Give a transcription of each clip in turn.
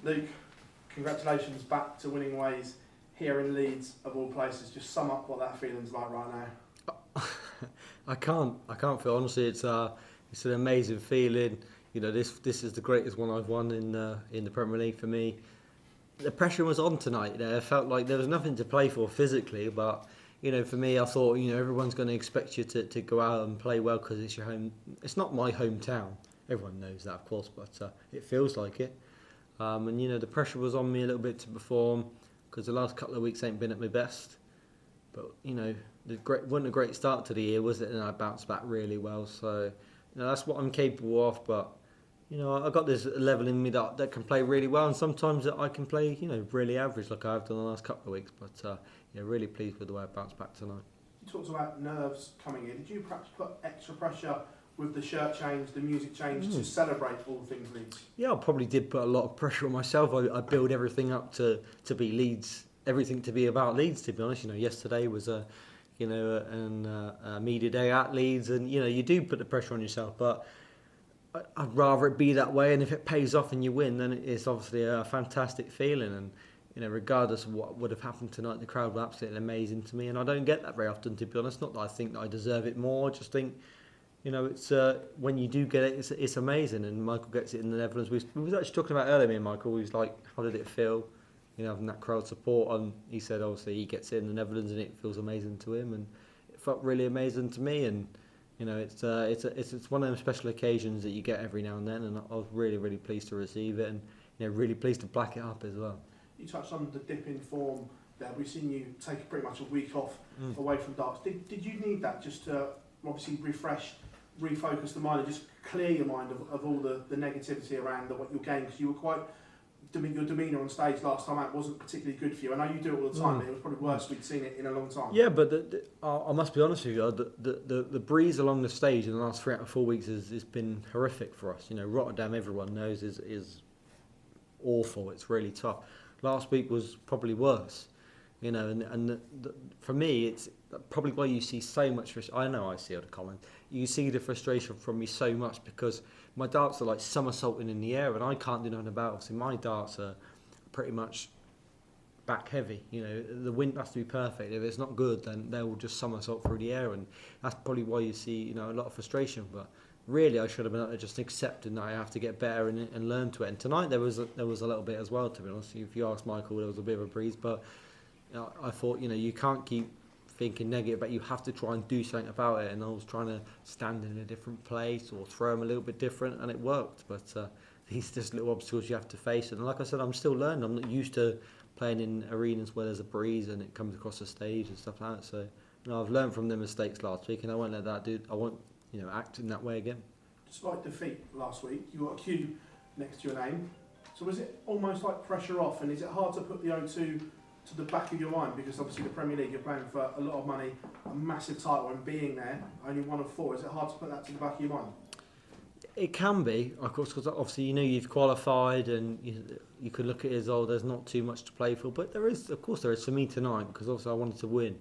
Luke, congratulations back to winning ways here in Leeds, of all places. Just sum up what that feeling's like right now. I can't feel, honestly. It's an amazing feeling. You know, this is the greatest one I've won in the Premier League for me. The pressure was on tonight. You know, it felt like there was nothing to play for physically, but you know, for me, I thought, you know, everyone's going to expect you to go out and play well because it's your home. It's not my hometown. Everyone knows that, of course, but it feels like it. And you know, the pressure was on me a little bit to perform because the last couple of weeks ain't been at my best. But you know, wasn't a great start to the year, was it? And I bounced back really well. So you know, that's what I'm capable of. But you know, I got this level in me that can play really well, and sometimes I can play, you know, really average like I have done the last couple of weeks. But yeah, really pleased with the way I bounced back tonight. You talked about nerves coming in. Did you perhaps put extra pressure with the shirt change, the music change to celebrate all things Leeds? Yeah, I probably did put a lot of pressure on myself. I build everything up to be Leeds, everything to be about Leeds. To be honest, you know, yesterday was a media day at Leeds, and you know, you do put the pressure on yourself, but I'd rather it be that way. And if it pays off and you win, then it's obviously a fantastic feeling. And you know, regardless of what would have happened tonight, the crowd were absolutely amazing to me, and I don't get that very often, to be honest. Not that I think that I deserve it more. I just think, you know, it's when you do get it, it's amazing. And Michael gets it in the Netherlands. We was actually talking about earlier, me and Michael. He was like, "How did it feel, you know, having that crowd support?" And he said, obviously, he gets it in the Netherlands, and it feels amazing to him, and it felt really amazing to me. And you know, it's one of those special occasions that you get every now and then, and I was really, really pleased to receive it, and you know, really pleased to black it up as well. You touched on the dip in form there. We've seen you take pretty much a week off away from darts. Did you need that just to obviously refocus the mind and just clear your mind of all the negativity around what your game? Because you were quite, your demeanour on stage last time out wasn't particularly good for you. I know you do it all the time, but it was probably worse we'd seen it in a long time. Yeah, but I must be honest with you, the breeze along the stage in the last 3 out of 4 weeks has been horrific for us. You know, Rotterdam, everyone knows, is awful. It's really tough. Last week was probably worse, you know, and for me, it's probably why you see so much frustration. I know I see all the comments. You see the frustration from me so much because my darts are like somersaulting in the air, and I can't do nothing about it. So my darts are pretty much back heavy. You know, the wind has to be perfect. If it's not good, then they will just somersault through the air, and that's probably why you see, you know, a lot of frustration. But really, I should have been just accepting that I have to get better and learn to it. And tonight there was a little bit as well, to be honest. If you ask Michael, there was a bit of a breeze, but you know, I thought, you know, you can't keep thinking negative, but you have to try and do something about it. And I was trying to stand in a different place or throw them a little bit different, and it worked. But these just little obstacles you have to face. And like I said, I'm still learning. I'm not used to playing in arenas where there's a breeze and it comes across the stage and stuff like that. So you know, I've learned from the mistakes last week, and I won't let that do. I won't, you know, act in that way again. Despite defeat last week, you got a Q next to your name. So was it almost like pressure off? And is it hard to put the O2 to the back of your mind? Because obviously the Premier League, you're playing for a lot of money, a massive title, and being there, only 1 of 4. Is it hard to put that to the back of your mind? It can be, of course, because obviously you know you've qualified, and you could look at it as, oh, there's not too much to play for. But there is for me tonight, because obviously I wanted to win.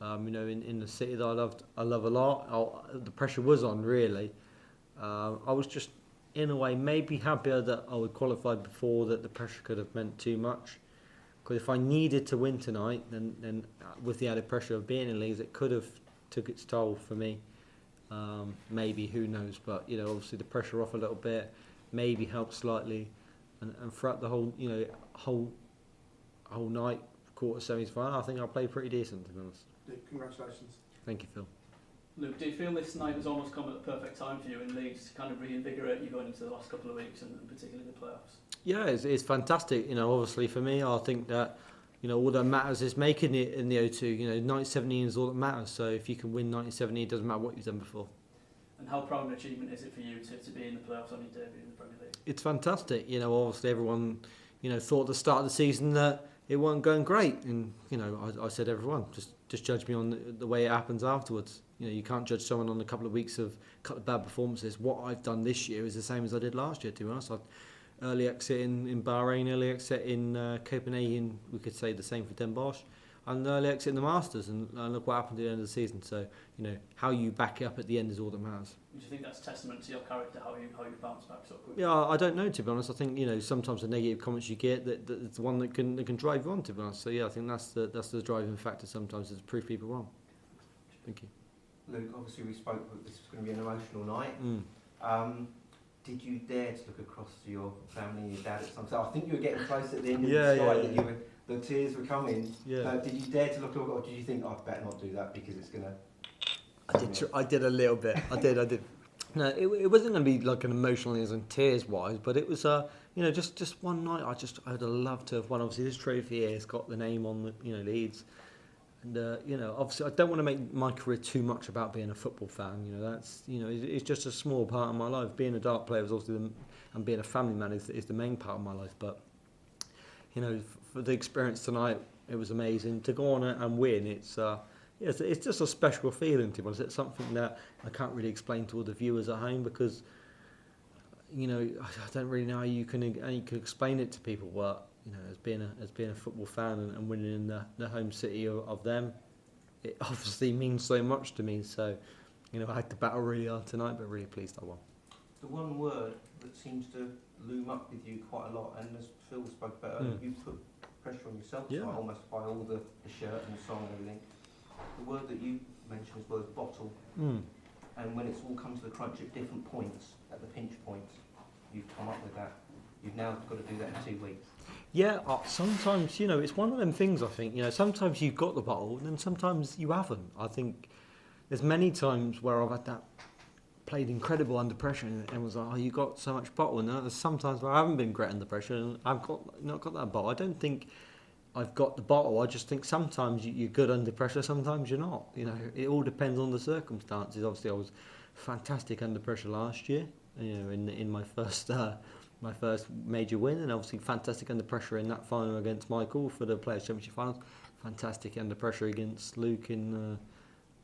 You know, in the city that I love a lot. The pressure was on, really. I was just, in a way, maybe happier that I would qualified before, that the pressure could have meant too much. Because if I needed to win tonight, then with the added pressure of being in Leeds, it could have took its toll for me. Maybe, who knows? But you know, obviously the pressure off a little bit, maybe helped slightly, and throughout the whole, you know, whole night, quarter semis final, I think I played pretty decent, to be honest. Congratulations. Thank you, Phil. Luke, do you feel this night has almost come at the perfect time for you in Leeds to kind of reinvigorate you going into the last couple of weeks and particularly the playoffs? Yeah, it's fantastic. You know, obviously for me, I think that, you know, all that matters is making it in the O2. You know, 1917 is all that matters. So if you can win 1917, it doesn't matter what you've done before. And how proud an achievement is it for you to be in the playoffs on your debut in the Premier League? It's fantastic. You know, obviously everyone, you know, thought at the start of the season that it wasn't going great, and you know, I said, everyone just judge me on the way it happens afterwards. You know, you can't judge someone on a couple of weeks of a couple of bad performances. What I've done this year is the same as I did last year, to be honest. Early exit in Bahrain, early exit in Copenhagen, we could say the same for Den Bosch. and early exit in the Masters, and look what happened at the end of the season. So, how you back it up at the end is all that matters. Do you think that's testament to your character, how you bounce back so quickly? Yeah, I don't know, to be honest. I think sometimes the negative comments you get that's the one that can drive you on, to be honest. So yeah, I think that's the driving factor sometimes, is to prove people wrong. Thank you. Luke, obviously we spoke that this was going to be an emotional night. Mm. Did you dare to look across to your family and your dad at some time? I think you were getting close at the end of Yeah, the slide, yeah, that the tears were coming. Yeah. Did you dare to look, or did you think, I better not do that because it's going to... I did a little bit. I did. No, it wasn't going to be like an emotional and tears wise, but it was just one night. I would have loved to have won. Obviously, this trophy here has got the name on the Leeds, and obviously I don't want to make my career too much about being a football fan. That's it's just a small part of my life. Being a dart player is also and being a family man is the main part of my life. But for the experience tonight, it was amazing to go on and win. It's just a special feeling, to be honest. It's something that I can't really explain to all the viewers at home because, I don't really know how you can explain it to people. But as being a football fan and winning in the home city of them, it obviously means so much to me. So, I had to battle really hard tonight, but really pleased I won. The one word that seems to loom up with you quite a lot, and as Phil spoke about earlier, you put pressure on yourself tonight, almost by all the shirt and the song and everything. The word that you mentioned as well as bottle, and when it's all come to the crunch at different points, at the pinch points, you've come up with that. You've now got to do that in 2 weeks. Yeah, sometimes it's one of them things. I think sometimes you've got the bottle, and then sometimes you haven't. I think there's many times where I've had that played incredible under pressure, and was like, oh, you got so much bottle, and there's sometimes where I haven't been great under pressure, and I've not got that bottle. I don't think I've got the bottle. I just think sometimes you're good under pressure, sometimes you're not. It all depends on the circumstances. Obviously, I was fantastic under pressure last year. In my first major win, and obviously fantastic under pressure in that final against Michael for the Players' Championship finals. Fantastic under pressure against Luke in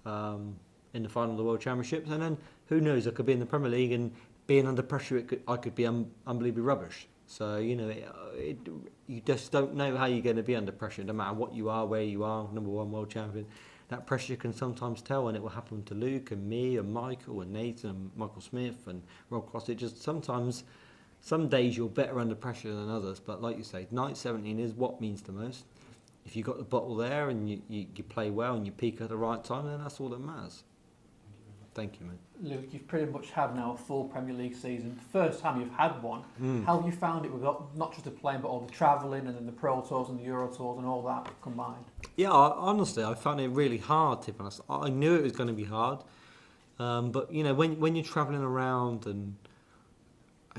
the final of the World Championships, and then who knows? I could be in the Premier League, and being under pressure, I could be unbelievably rubbish. So you just don't know how you're going to be under pressure, no matter what you are, where you are, number one world champion. That pressure can sometimes tell, and it will happen to Luke and me and Michael and Nathan and Michael Smith and Rob Cross. It just sometimes, some days you're better under pressure than others. But like you say, night 17 is what means the most. If you've got the bottle there and you play well and you peak at the right time, then that's all that matters. Thank you, mate. Luke, you've pretty much had now a full Premier League season. First time you've had one. How have you found it with not just the playing, but all the travelling and then the Pro Tours and the Euro Tours and all that combined? Yeah, honestly, I found it really hard, to be honest. I knew it was going to be hard. But, when you're travelling around and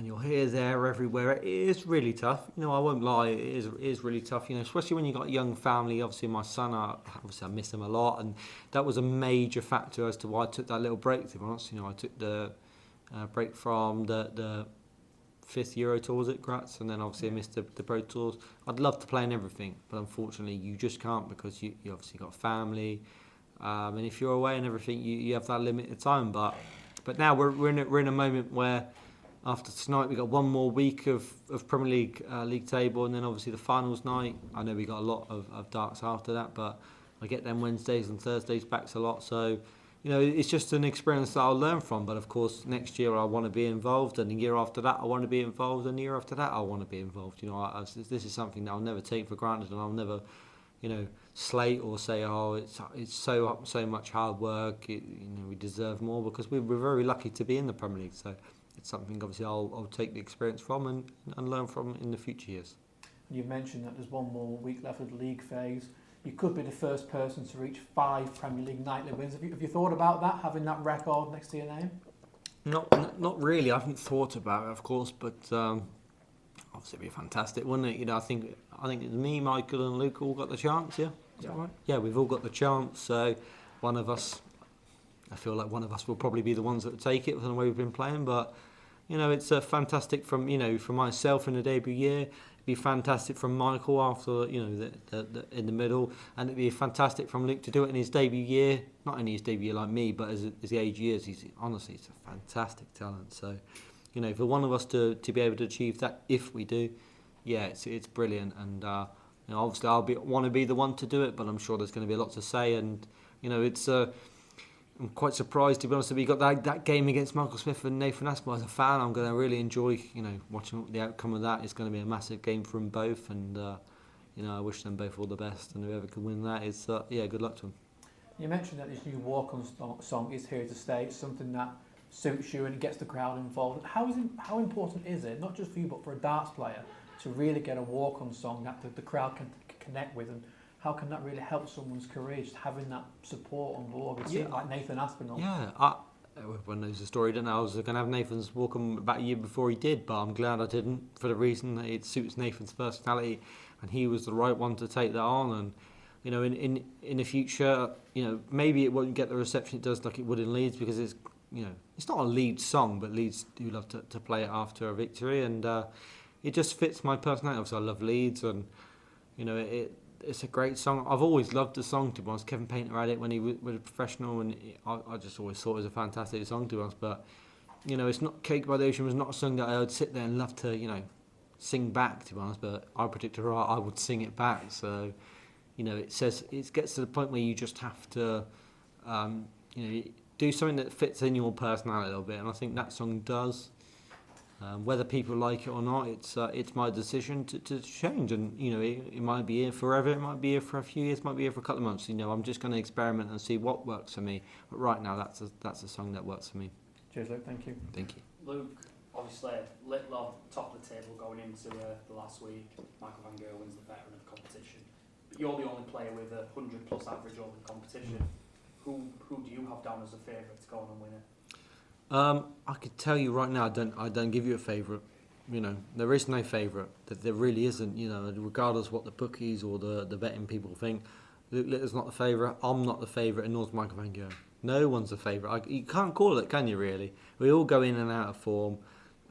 you're here, there, everywhere, it is really tough. I won't lie, it is really tough, especially when you've got a young family. Obviously, my son, I miss him a lot, and that was a major factor as to why I took that little break, to be honest. I took the break from the 5th Euro Tours at Graz, and then obviously I missed the Pro Tours. I'd love to play in everything, but unfortunately you just can't, because you obviously got family, and if you're away and everything, you have that limited time. But now we're in a moment where, after tonight, we've got one more week of Premier League league table, and then obviously the finals night. I know we got a lot of darts after that, but I get them Wednesdays and Thursdays back a lot. So, it's just an experience that I'll learn from. But of course, next year I want to be involved, and the year after that I want to be involved, and the year after that I want to be involved. This is something that I'll never take for granted, and I'll never, slate or say, oh, it's so much hard work. We deserve more, because we're very lucky to be in the Premier League. So it's something obviously I'll take the experience from and learn from in the future years. You mentioned that there's one more week left of the league phase. You could be the first person to reach 5 Premier League nightly wins. Have you thought about that, having that record next to your name? Not really. I haven't thought about it, of course, but obviously it'd be fantastic, wouldn't it? I think it's me, Michael, and Luke all got the chance. Yeah, is that right? Yeah, we've all got the chance. So one of us, I feel like one of us will probably be the ones that will take it from the way we've been playing. But it's fantastic from myself in the debut year. It'd be fantastic from Michael after the in the middle, and it'd be fantastic from Luke to do it in his debut year. Not only his debut year like me, but as the age he is, he's a fantastic talent. So for one of us to be able to achieve that, if we do, yeah, it's brilliant. And Obviously I'll want to be the one to do it, but I'm sure there's going to be a lot to say, and it's. I'm quite surprised, to be honest with you. You got that game against Michael Smith and Nathan Aspinall. As a fan, I'm going to really enjoy, watching the outcome of that. It's going to be a massive game for them both, and I wish them both all the best. And whoever can win that is, good luck to them. You mentioned that this new walk-on song is here to stay. It's something that suits you and it gets the crowd involved. How important is it, not just for you but for a darts player, to really get a walk-on song that the crowd can connect with, and how can that really help someone's career, just having that support on board? It's like Nathan Aspinall. Yeah, everyone knows the story, don't know. I was going to have Nathan's walk-on about a year before he did, but I'm glad I didn't, for the reason that it suits Nathan's personality, and he was the right one to take that on. And in the future, maybe it won't get the reception it does like it would in Leeds, because it's not a Leeds song, but Leeds do love to play it after a victory, and it just fits my personality. Obviously, I love Leeds, and it's a great song. I've always loved the song, to be honest. Kevin Painter had it when he was a professional, and I just always thought it was a fantastic song, to be honest. But it's not Cake by the Ocean was not a song that I would sit there and love to sing back, to be honest. But I predicted I would sing it back. So it gets to the point where you just have to do something that fits in your personality a little bit, and I think that song does. Whether people like it or not, it's my decision to change, and it might be here forever, it might be here for a few years, it might be here for a couple of months. I'm just going to experiment and see what works for me. But right now, that's a song that works for me. Cheers, Luke. Thank you. Thank you. Luke, obviously, Littler, top of the table going into the last week. Michael Van Gerwen's the veteran of the competition. But you're the only player with a 100+ average over the competition. Who do you have down as a favourite to go on and win it? I could tell you right now, I don't give you a favourite. There is no favourite. There really isn't. Regardless of what the bookies or the betting people think, Luke Littler's not the favourite. I'm not the favourite, and nor is Michael Van Gerwen. No one's a favourite. You can't call it, can you? Really? We all go in and out of form.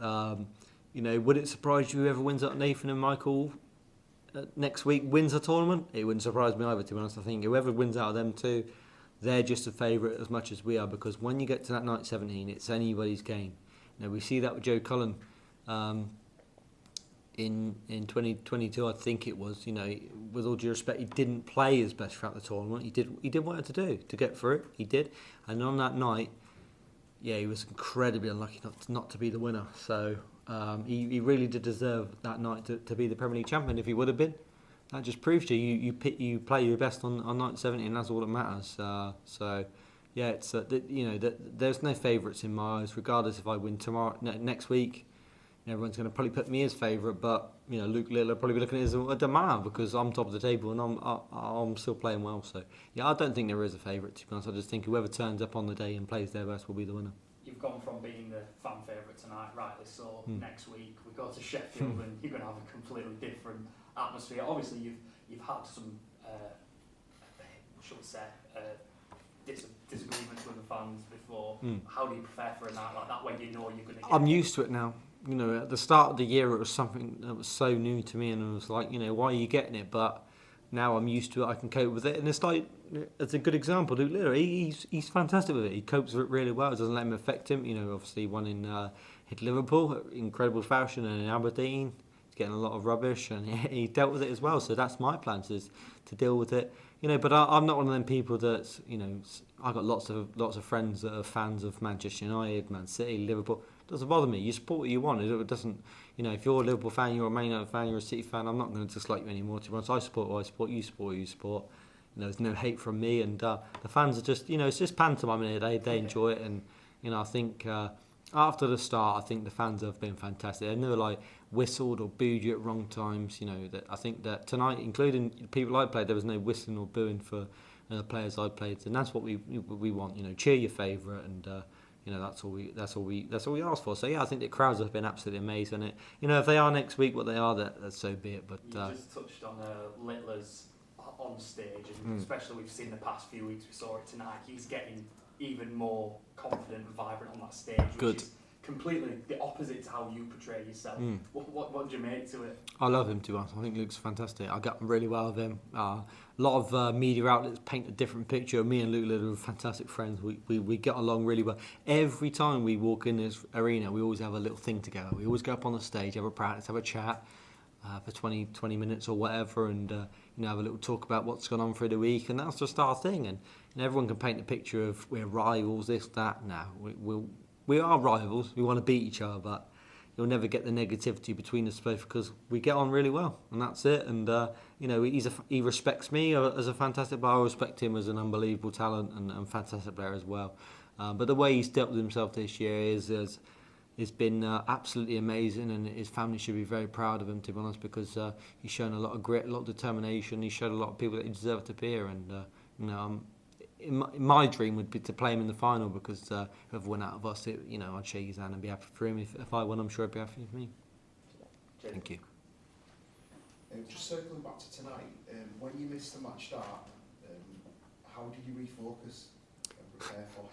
Would it surprise you whoever wins up Nathan and Michael next week wins a tournament? It wouldn't surprise me either, to be honest. I think whoever wins out of them two, they're just a favourite as much as we are, because when you get to that night 17, it's anybody's game. We see that with Joe Cullen in 2022, I think it was. With all due respect, he didn't play his best throughout the tournament. He did what he had to do to get through it. He did, and on that night, he was incredibly unlucky not to be the winner. So he really did deserve that night to be the Premier League champion. If he would have been, that just proves to you you play your best on night 17, and that's all that matters. It's there's no favourites in my eyes. Regardless if I win tomorrow, next week, everyone's going to probably put me as favourite. But Luke Littler probably be looking at it as a man, because I'm top of the table and I'm still playing well. So I don't think there is a favourite, to be honest. I just think whoever turns up on the day and plays their best will be the winner. You've gone from being the fan favourite tonight, rightly so. Next week we go to Sheffield and you're going to have a completely different atmosphere. Obviously, you've had some, disagreements with the fans before. How do you prepare for a night like that, when you're going to get... I'm used to it now. At the start of the year, it was something that was so new to me, and I was like, why are you getting it? But now I'm used to it. I can cope with it, and it's a good example. Luke Littler, he's fantastic with it. He copes with it really well. It doesn't let him affect him. Obviously he won in hit Liverpool, incredible fashion, and in Aberdeen. Getting a lot of rubbish, and he dealt with it as well. So that's my plans, is to deal with it. But I'm not one of them people that's I've got lots of friends that are fans of Manchester United, Man City, Liverpool. It doesn't bother me. You support what you want. It doesn't. If you're a Liverpool fan, you're a Man United fan, you're a City fan, I'm not going to dislike you anymore. To be honest, I support what I support. You support what you support. There's no hate from me, and the fans are just it's just pantomime. They enjoy it, and I think. After the start, I think the fans have been fantastic. They never whistled or booed you at wrong times. I think that tonight, including the people I played, there was no whistling or booing for the players I played, and that's what we want. Cheer your favourite, and that's all we ask for. So I think the crowds have been absolutely amazing. If they are next week what they are, that so be it. But you just touched on Littler's on stage, and especially we've seen the past few weeks. We saw it tonight. He's getting even more confident and vibrant on that stage, which is completely the opposite to how you portray yourself. What do you make to it? I love him, to be honest. I think Luke's fantastic. I get on really well with him. A lot of media outlets paint a different picture. Me and Luke Littler are fantastic friends. We get along really well. Every time we walk in this arena, we always have a little thing together. We always go up on the stage, have a practice, have a chat. for 20 minutes or whatever, and have a little talk about what's gone on through the week, and that's just our thing. And everyone can paint a picture of we're rivals, this, that. No, we are rivals. We want to beat each other, but you'll never get the negativity between us both because we get on really well, and that's it. And he respects me as a fantastic player. I respect him as an unbelievable talent and fantastic player as well. But the way he's dealt with himself this year has been absolutely amazing, and his family should be very proud of him, to be honest, because he's shown a lot of grit, a lot of determination. He's showed a lot of people that he deserved to be here, and my dream would be to play him in the final, because whoever won out of us, I'd shake his hand and be happy for him. If I won, I'm sure he'd be happy for me. Thank you. Just circling back to tonight, when you missed the match start, how did you refocus and prepare for?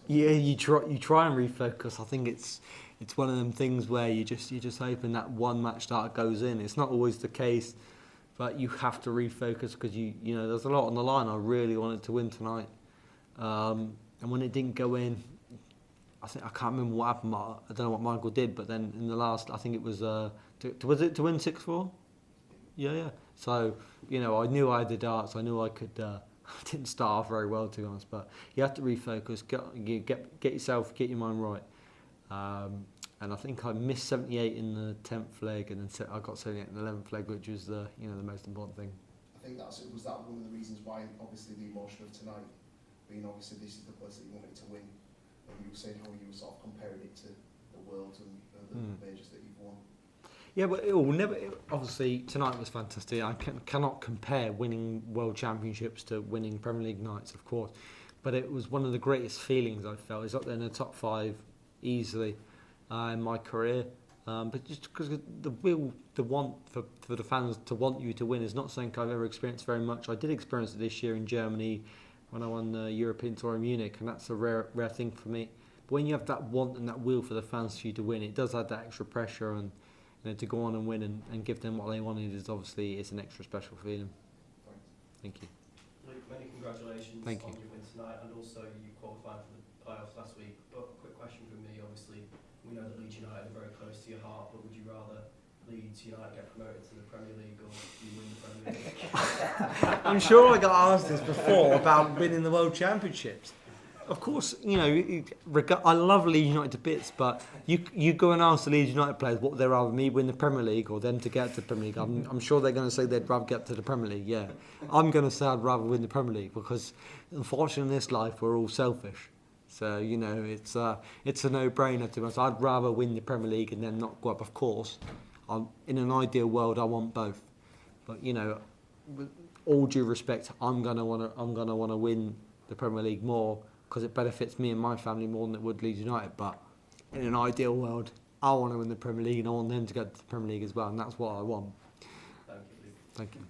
You try and refocus. I think it's one of them things where you just hoping that one match start goes in. It's not always the case, but you have to refocus because you there's a lot on the line. I really wanted to win tonight, and when it didn't go in, I can't remember what happened. I don't know what Michael did, but then in the last, I think it was was it to win 6-4? Yeah. So I knew I had the darts. I knew I could. I didn't start off very well, to be honest, but you have to refocus, get your mind right. And I think I missed 78 in the 10th leg, and then I got 78 in the 11th leg, which was the most important thing. I think was that one of the reasons why, obviously, the emotion of tonight, being obviously this is the place that you wanted to win, and you were saying how you were sort of comparing it to the Worlds and the majors that you've won. Yeah, but obviously, tonight was fantastic. I cannot compare winning World Championships to winning Premier League nights, of course. But it was one of the greatest feelings I felt. It's up there in the top 5 easily in my career. But just because the want for the fans to want you to win is not something I've ever experienced very much. I did experience it this year in Germany when I won the European Tour in Munich, and that's a rare thing for me. But when you have that want and that will for the fans for you to win, it does add that extra pressure, and to go on and win and give them what they wanted is obviously an extra special feeling. Thank you. Luke, many congratulations on your win tonight, and also you qualified for the playoffs last week. But a quick question from me, obviously, we know that Leeds United are very close to your heart, but would you rather Leeds United get promoted to the Premier League or you win the Premier League? I'm sure I got asked this before about winning the World Championships. Of course, I love Leeds United to bits, but you go and ask the Leeds United players what they'd rather, me win the Premier League or them to get to the Premier League. I'm sure they're going to say they'd rather get to the Premier League, yeah. I'm going to say I'd rather win the Premier League because, unfortunately, in this life, we're all selfish. So, it's a no-brainer to us. I'd rather win the Premier League and then not go up. Of course, in an ideal world, I want both. But, with all due respect, I'm gonna want to win the Premier League more, because it benefits me and my family more than it would Leeds United. But in an ideal world, I want to win the Premier League and I want them to go to the Premier League as well, and that's what I want. Thank you, Luke. Thank you.